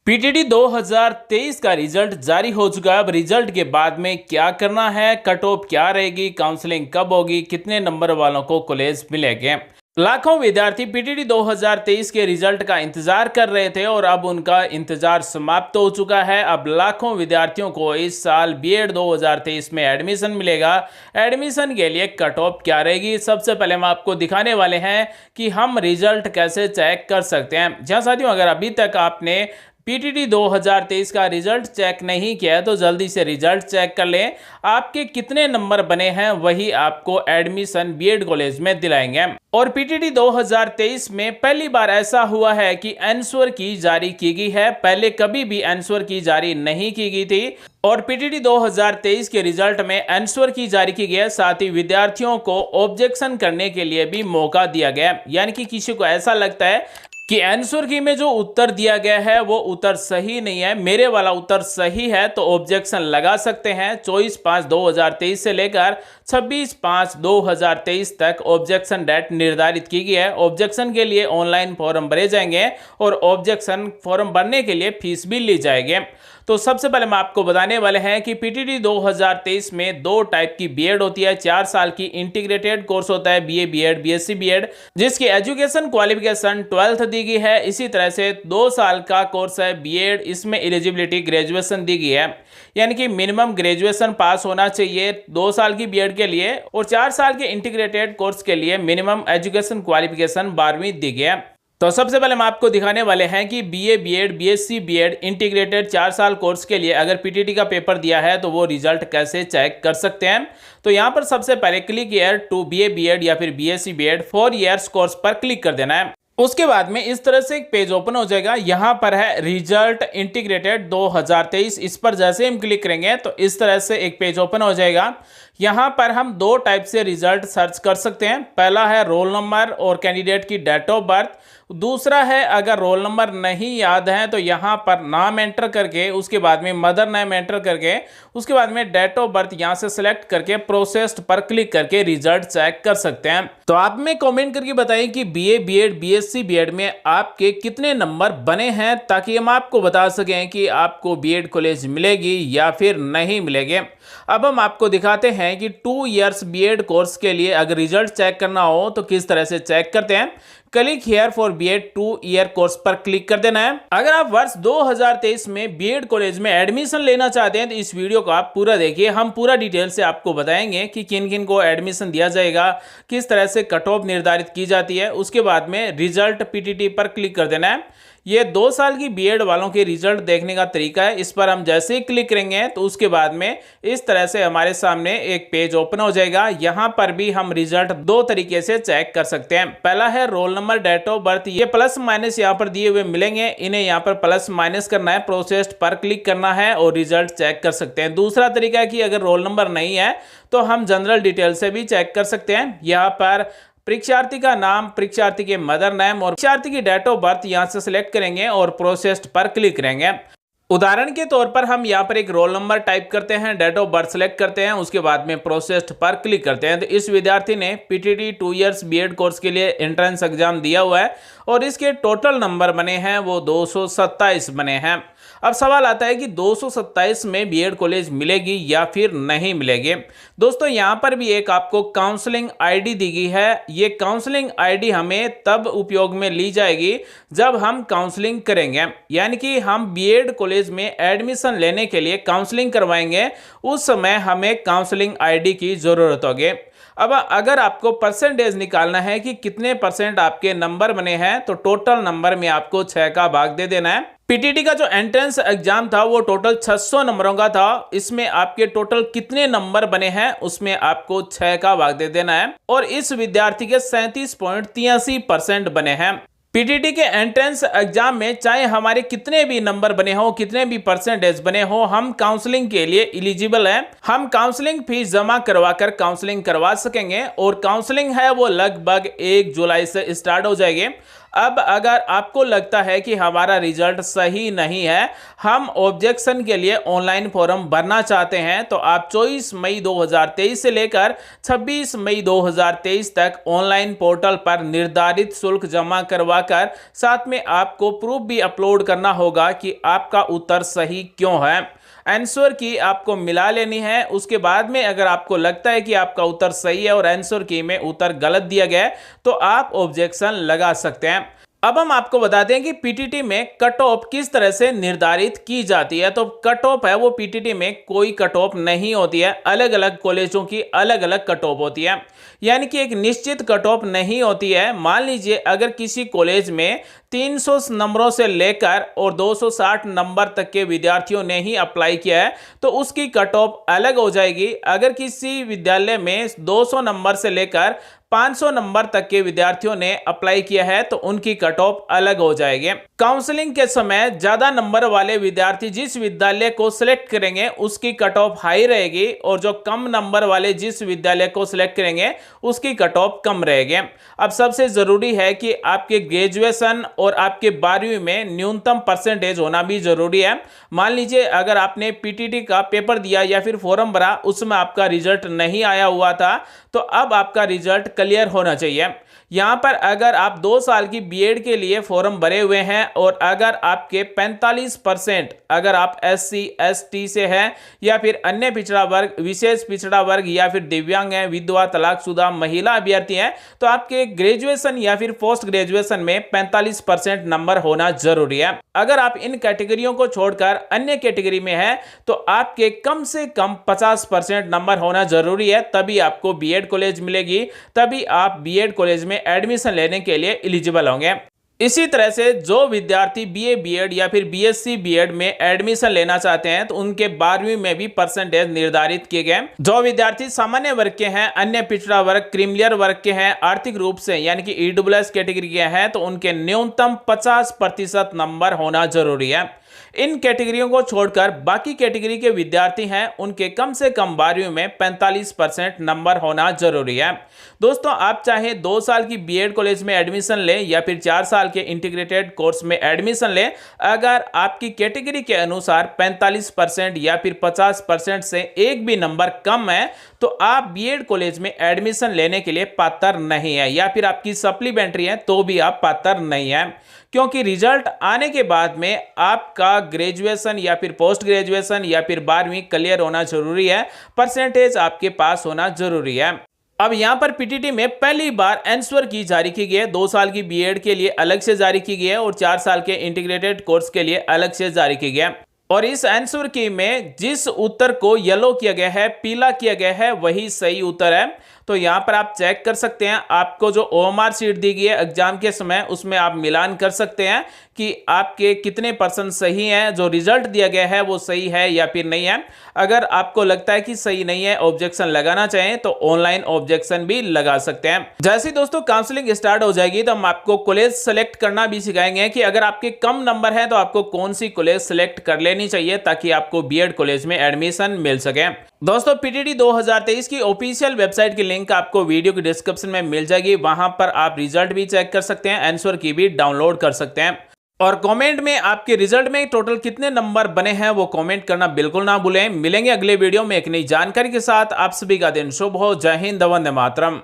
PTT 2023 का result जारी हो चुका है। अब रिजल्ट के बाद में क्या करना है, कट ऑफ क्या रहेगी, काउंसलिंग कब होगी, कितने नंबर वालों को कॉलेज मिलेंगे। लाखों विद्यार्थी पीटीटी 2023 के रिजल्ट का इंतजार कर रहे थे और अब उनका इंतजार समाप्त हो चुका है। अब लाखों विद्यार्थियों को इस साल बीएड 2023 में एडमिशन मिलेगा। एडमिशन के लिए कट ऑफ क्या रहेगी, सबसे पहले हम आपको दिखाने वाले हैं कि हम रिजल्ट कैसे चेक कर सकते हैं। जहां साथियों, अगर अभी तक आपने पीटीटी 2023 का रिजल्ट चेक नहीं किया है तो जल्दी से रिजल्ट चेक कर लें। आपके कितने नंबर बने हैं वही आपको एडमिशन बीएड कॉलेज में दिलाएंगे। और पीटीटी 2023 में पहली बार ऐसा हुआ है कि आंसर की जारी की गई है। पहले कभी भी आंसर की जारी नहीं की गई थी और पीटीटी 2023 के रिजल्ट में आंसर की जारी की गई है। साथ ही विद्यार्थियों को ऑब्जेक्शन करने के लिए भी मौका दिया गया। यानी कि किसी को ऐसा लगता है कि आंसर की में जो उत्तर दिया गया है वो उत्तर सही नहीं है, मेरे वाला उत्तर सही है, तो ऑब्जेक्शन लगा सकते हैं। 24/5/2023 से लेकर 26/5/2023 तक ऑब्जेक्शन डेट निर्धारित की गई है। ऑब्जेक्शन के लिए ऑनलाइन फॉर्म भरे जाएंगे और ऑब्जेक्शन फॉर्म भरने के लिए फीस भी ली जाएगी। तो सबसे पहले हम आपको बताने वाले हैं कि पीटीटी 2023 में दो टाइप की बीएड होती है। 4 साल की इंटीग्रेटेड कोर्स होता है बीए बीएड बीएससी बीएड, जिसकी एजुकेशन क्वालिफिकेशन 12th दी गई है। इसी तरह से 2 साल का कोर्स है बीएड, इसमें एलिजिबिलिटी ग्रेजुएशन दी गई है, यानी कि मिनिमम ग्रेजुएशन पास होना चाहिए 2 साल की बीएड के लिए। और 4 साल के इंटीग्रेटेड कोर्स के लिए मिनिमम एजुकेशन क्वालिफिकेशन 12वीं दी गई है। तो सबसे पहले हम आपको दिखाने वाले हैं कि BA BEd BSc BEd integrated 4 साल कोर्स के लिए अगर पीटीटी का पेपर दिया है तो वो रिजल्ट कैसे चेक कर सकते हैं। तो यहाँ पर सबसे पहले click here to BA BEd या फिर बीएससी बीएड 4 इयर्स कोर्स पर क्लिक कर देना है। उसके बाद में इस तरह से एक पेज ओपन हो जाएगा। यहाँ पर है रिजल्ट इंटीग्रेटेड 2023, इस पर जैसे हम क्लिक करेंगे तो इस तरह से एक पेज ओपन हो जाएगा। यहाँ पर हम 2 टाइप से रिजल्ट सर्च कर सकते हैं। पहला है रोल नंबर और कैंडिडेट की डेट ऑफ बर्थ। दूसरा है अगर रोल नंबर नहीं याद है तो यहाँ पर नाम एंटर करके उसके बाद में मदर नेम एंटर करके उसके बाद में डेट ऑफ बर्थ यहाँ से सिलेक्ट करके प्रोसेस्ड पर क्लिक करके रिजल्ट चेक कर सकते हैं। तो आप में कमेंट करके बताएं कि बीए बीएड बीएससी बीएड में आपके कितने नंबर बने हैं, ताकि हम आपको बता सकें कि आपको बीएड कॉलेज मिलेगी या फिर नहीं मिलेगी। अब हम आपको दिखाते हैं कि 2 इयर्स बीएड कोर्स के लिए अगर रिजल्ट चेक करना हो तो किस तरह से चेक करते हैं। Click here for BEd 2 year course पर क्लिक कर देना है। अगर आप वर्ष 2023 में बीएड कॉलेज में एडमिशन लेना चाहते हैं तो इस वीडियो को आप पूरा देखिए। हम पूरा डिटेल से आपको बताएंगे कि किन किन को एडमिशन दिया जाएगा, किस तरह से कट ऑफ निर्धारित की जाती है। उसके बाद में रिजल्ट पीटीटी पर क्लिक कर देना है। ये 2 साल की बीएड वालों के रिजल्ट देखने का तरीका है। इस पर हम जैसे ही क्लिक करेंगे तो उसके बाद में इस तरह से हमारे सामने एक पेज ओपन हो जाएगा। यहाँ पर भी हम रिजल्ट 2 तरीके से चेक कर सकते हैं। पहला है roll number date of birth, ये प्लस माइनस यहाँ पर दिए हुए मिलेंगे, इन्हें यहाँ पर प्लस माइनस करना है, प्रोसेस्ड पर क्लिक करना है और रिजल्ट चेक कर सकते हैं। दूसरा तरीका है कि अगर रोल नंबर नहीं है तो हम जनरल डिटेल से भी चेक कर सकते हैं। यहाँ पर परीक्षार्थी का नाम, परीक्षार्थी के मदर नेम और परीक्षार्थी की डेट ऑफ बर्थ यहां से सिलेक्ट करेंगे और प्रोसेस्ड पर क्लिक करेंगे। उदाहरण के तौर पर हम यहाँ पर एक रोल नंबर टाइप करते हैं, डेट ऑफ बर्थ सेलेक्ट करते हैं, उसके बाद में प्रोसेस्ड पर क्लिक करते हैं। तो इस विद्यार्थी ने पीटीटी 2 इयर्स बीएड कोर्स के लिए एंट्रेंस एग्जाम दिया हुआ है और इसके टोटल नंबर बने हैं वो 227 बने हैं। अब सवाल आता है कि 227 में बीएड कॉलेज मिलेगी या फिर नहीं मिलेगी। दोस्तों, यहाँ पर भी एक आपको काउंसलिंग आईडी दी गई है। ये काउंसलिंग आईडी हमें तब उपयोग में ली जाएगी जब हम काउंसलिंग करेंगे, यानी कि हम बीएड कॉलेज में एडमिशन लेने के लिए काउंसलिंग करवाएंगे, उस समय हमें काउंसलिंग आईडी की जरूरत होगी। अब अगर आपको परसेंटेज निकालना है कि कितने परसेंट आपके नंबर बने हैं तो टोटल नंबर में आपको 6 का भाग दे देना है। पीटीटी का जो एंट्रेंस एग्जाम था वो टोटल 600 नंबरों का था। इसमें आपके टोटल कितने नंबर बने हैं उसमें आपको 6 का भाग दे देना है और इस विद्यार्थी के 37.83% बने हैं। पीटीटी के एंट्रेंस एग्जाम में चाहे हमारे कितने भी नंबर बने हो, कितने भी परसेंटेज बने हो, हम काउंसलिंग के लिए एलिजिबल हैं। हम काउंसलिंग फीस जमा करवाकर काउंसलिंग करवा सकेंगे और काउंसलिंग है वो लगभग 1 जुलाई से स्टार्ट हो जाएगी। अब अगर आपको लगता है कि हमारा रिजल्ट सही नहीं है, हम ऑब्जेक्शन के लिए ऑनलाइन फॉर्म भरना चाहते हैं, तो आप 24 मई 2023 से लेकर 26 मई 2023 तक ऑनलाइन पोर्टल पर निर्धारित शुल्क जमा करवाकर साथ में आपको प्रूफ भी अपलोड करना होगा कि आपका उत्तर सही क्यों है। आंसर की आपको मिला लेनी है। उसके बाद में अगर आपको लगता है कि आपका उत्तर सही है और आंसर की में उत्तर गलत दिया गया है, तो आप ऑब्जेक्शन लगा सकते हैं। अब हम आपको बताते हैं कि पीटीटी में कट ऑफ किस तरह से निर्धारित की जाती है। तो कट ऑफ है वो पीटीटी में कोई कट ऑफ नहीं होती है, अलग अलग कॉलेजों की अलग अलग कट ऑफ होती है, यानी कि एक निश्चित कट ऑफ नहीं होती है। मान लीजिए अगर किसी कॉलेज में 300 नंबरों से लेकर और 260 नंबर तक के विद्यार्थियों ने ही अप्लाई किया है, तो उसकी कट ऑफ अलग हो जाएगी। अगर किसी विद्यालय में 200 नंबर से लेकर 500 नंबर तक के विद्यार्थियों ने अप्लाई किया है, तो उनकी कट ऑफ अलग हो जाएगी। काउंसलिंग के समय ज्यादा नंबर वाले विद्यार्थी जिस विद्यालय को सिलेक्ट करेंगे उसकी कट ऑफ हाई रहेगी, और जो कम नंबर वाले जिस विद्यालय को सिलेक्ट करेंगे उसकी कट ऑफ कम रहेगी। अब सबसे जरूरी है कि आपके ग्रेजुएशन और आपके 12वीं में न्यूनतम परसेंटेज होना भी जरूरी है। मान लीजिए अगर आपने पीटीटी का पेपर दिया या फिर फॉर्म भरा, उसमें आपका रिजल्ट नहीं आया हुआ था, तो अब आपका रिजल्ट क्लियर होना चाहिए। यहां पर अगर आप 2 साल की बीएड के लिए फॉर्म भरे हुए हैं और अगर आपके 45% अगर आप SC ST से हैं या फिर अन्य पिछड़ा वर्ग, विशेष पिछड़ा वर्ग या फिर दिव्यांग हैं, विधवा, तलाकशुदा महिला अभ्यर्थी हैं, तो आपके ग्रेजुएशन या फिर पोस्ट ग्रेजुएशन में 45% नंबर होना जरूरी है। अगर आप इन कैटेगरियों को छोड़कर अन्य कैटेगरी में हैं, तो आपके कम से कम 50% नंबर होना जरूरी है, तभी आपको बीएड कॉलेज मिलेगी, तभी आप बीएड कॉलेज में एडमिशन लेने के लिए एलिजिबल होंगे। इसी तरह से जो विद्यार्थी बीए बीएड या फिर बीएससी बीएड में एडमिशन लेना चाहते हैं, तो उनके 12वीं में भी परसेंटेज निर्धारित किए गए। जो विद्यार्थी सामान्य वर्ग के हैं, अन्य पिछड़ा वर्ग, क्रीमिलियर वर्ग के हैं, आर्थिक रूप से यानी कि ईडब्ल्यूएस कैटेगरी के हैं, तो उनके न्यूनतम 50% नंबर होना जरूरी है। इन कैटेगरियों को छोड़कर बाकी कैटेगरी के विद्यार्थी हैं, उनके कम से कम 12वीं में 45% नंबर होना जरूरी है। दोस्तों, आप चाहे 2 साल की बीएड कॉलेज में एडमिशन लें या फिर 4 साल के इंटीग्रेटेड कोर्स में एडमिशन लें, अगर आपकी कैटेगरी के अनुसार 45% या फिर 50% से एक भी नंबर कम है, तो आप बीएड कॉलेज में एडमिशन लेने के लिए पात्र नहीं है, या फिर आपकी सप्लीमेंट्री है तो भी आप पात्र नहीं है, क्योंकि रिजल्ट आने के बाद में आपका ग्रेजुएशन या फिर पोस्ट ग्रेजुएशन या फिर 12वीं क्लियर होना जरूरी है, परसेंटेज आपके पास होना जरूरी है। अब यहां पर पीटीटी में पहली बार आंसर की जारी की गई है। 2 साल की बीएड के लिए अलग से जारी की गई है और 4 साल के इंटीग्रेटेड कोर्स के लिए अलग से जारी की गई है। और इस आंसर की में जिस उत्तर को येलो किया गया है, पीला किया गया है, वही सही उत्तर है। तो यहां पर आप चेक कर सकते हैं, आपको जो ओएमआर शीट दी गई है एग्जाम के समय, उसमें आप मिलान कर सकते हैं कि आपके कितने % सही हैं, जो रिजल्ट दिया गया है वो सही है या फिर नहीं है। अगर आपको लगता है कि सही नहीं है, ऑब्जेक्शन लगाना चाहें, तो ऑनलाइन ऑब्जेक्शन भी लगा सकते हैं। जैसे दोस्तों काउंसलिंग स्टार्ट हो जाएगी, तो हम आपको कॉलेज सेलेक्ट करना भी सिखाएंगे कि अगर आपके कम नंबर है तो आपको कौन सी कॉलेज सेलेक्ट कर लेनी चाहिए ताकि आपको बीएड कॉलेज में एडमिशन मिल सके। दोस्तों, पीटीटी 2023 की ऑफिशियल वेबसाइट की लिंक आपको वीडियो की डिस्क्रिप्शन में मिल जाएगी, वहां पर आप रिजल्ट भी चेक कर सकते हैं, आंसर की भी डाउनलोड कर सकते हैं। और कमेंट में आपके रिजल्ट में टोटल कितने नंबर बने हैं वो कमेंट करना बिल्कुल ना भूलें। मिलेंगे अगले वीडियो में एक नई जानकारी के साथ। आप सभी का दिन शुभ हो। जय हिंद, वंदे मातरम।